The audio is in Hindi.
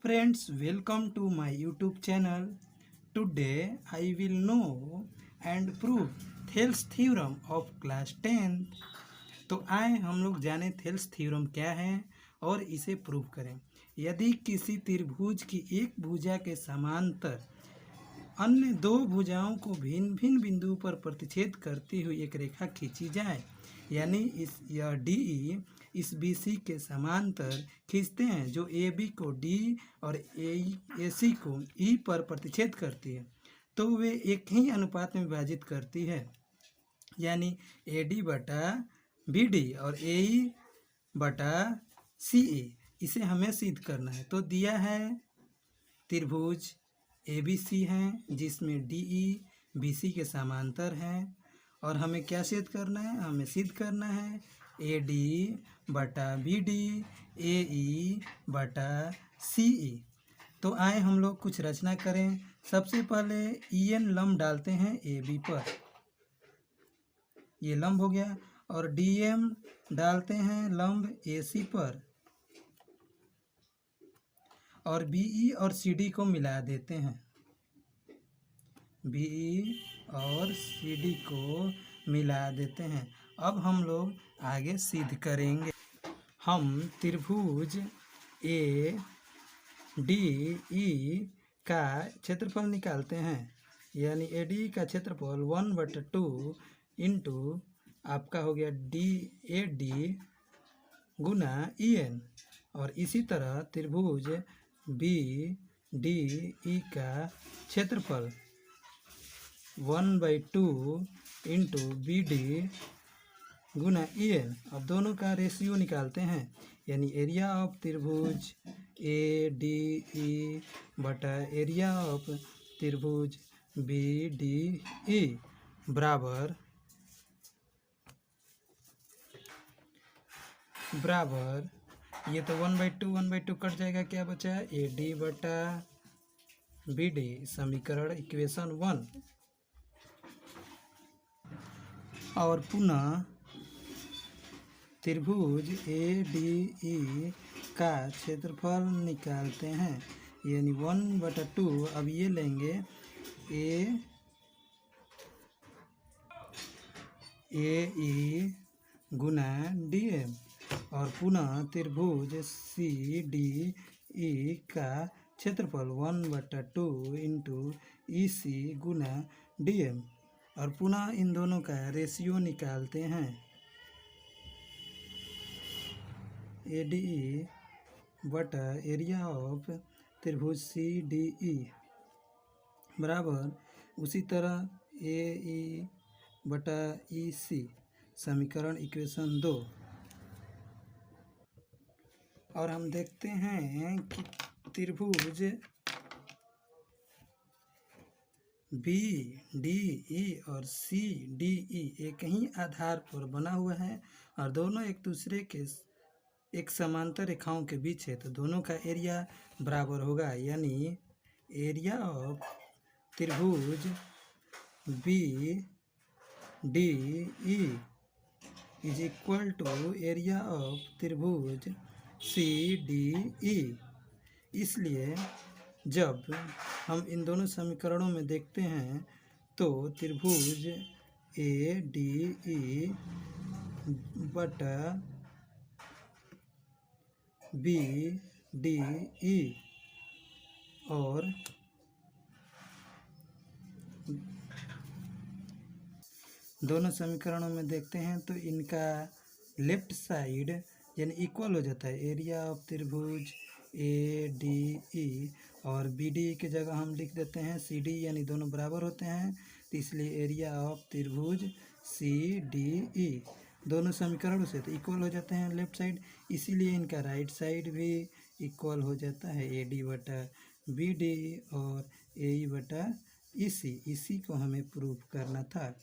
Friends, welcome to my YouTube channel. Today I will know and prove Thales theorem of class 10th. तो आए हम लोग जाने थेल्स थ्योरम क्या है और इसे प्रूव करें। यदि किसी त्रिभुज की एक भुजा के समांतर अन्य दो भुजाओं को भिन्न भिन्न बिंदुओं पर प्रतिच्छेद करती हुई एक रेखा खींची जाए, यानी यह डी इस बी सी के समांतर खींचते हैं जो ए बी को डी और ए सी को ई पर प्रतिच्छेद करती है, तो वे एक ही अनुपात में विभाजित करती है, यानी ए डी बटा बी डी और ए ई बटा सी ए। इसे हमें सिद्ध करना है। तो दिया है त्रिभुज ए बी सी है जिसमें डी ई बी सी के समांतर है, और हमें क्या सिद्ध करना है? हमें सिद्ध करना है ए डी बटा बी डी ए ई बटा सी ई। तो आए हम लोग कुछ रचना करें। सबसे पहले ई एन लंब डालते हैं ए बी पर, ये लंब हो गया, और डी एम डालते हैं लंब ए सी पर, और बी ई और सी डी को मिला देते हैं। बी ई और सी डी को मिला देते हैं। अब हम लोग आगे सिद्ध करेंगे। हम त्रिभुज ए डी ई का क्षेत्रफल निकालते हैं, यानी ए डी का क्षेत्रफल 1/2 इंटू आपका हो गया डी ए डी गुना ई एन, और इसी तरह त्रिभुज बी डी ई का क्षेत्रफल 1/2 इंटू बी डी गुना ई एन। अब दोनों का रेशियो निकालते हैं, यानी एरिया ऑफ त्रिभुज ए डी ई बटा एरिया ऑफ त्रिभुज बी डी ई बराबर ये तो 1/2 कट जाएगा, क्या बचा? ए डी बटा बी डी, समीकरण इक्वेशन 1। और पुनः त्रिभुज ए डी ई का क्षेत्रफल निकालते हैं, यानी 1/2। अब ये लेंगे ए ई गुना डी एम, और पुनः त्रिभुज सी डी ई का क्षेत्रफल 1/2 इंटू ई सी गुना डी एम, और पुनः इन दोनों का रेशियो निकालते हैं। ए डी ई बटा एरिया ऑफ त्रिभुज सी डी ई बराबर उसी तरह ए ई बटा ई सी, समीकरण इक्वेशन 2। और हम देखते हैं कि त्रिभुज बी डी ई और सी डी ई एक ही आधार पर बना हुआ है, और दोनों एक दूसरे के एक समांतर रेखाओं के बीच है, तो दोनों का एरिया बराबर होगा, यानी एरिया ऑफ त्रिभुज B D E is equal to area of त्रिभुज सी डी ई। इसलिए जब हम इन दोनों समीकरणों में देखते हैं तो त्रिभुज ए डी ई बटा बी डी ई और दोनों समीकरणों में देखते हैं तो इनका लेफ्ट साइड यानी इक्वल हो जाता है। एरिया ऑफ त्रिभुज ए डी ई और बी डी की जगह हम लिख देते हैं सी डी, यानी दोनों बराबर होते हैं, तो इसलिए एरिया ऑफ त्रिभुज सी डी ई दोनों समीकरणों से तो इक्वल हो जाते हैं लेफ्ट साइड, इसीलिए इनका राइट साइड भी इक्वल हो जाता है। ए डी बटा बी डी और ए ई बटा ई सी, इसी को हमें प्रूफ करना था।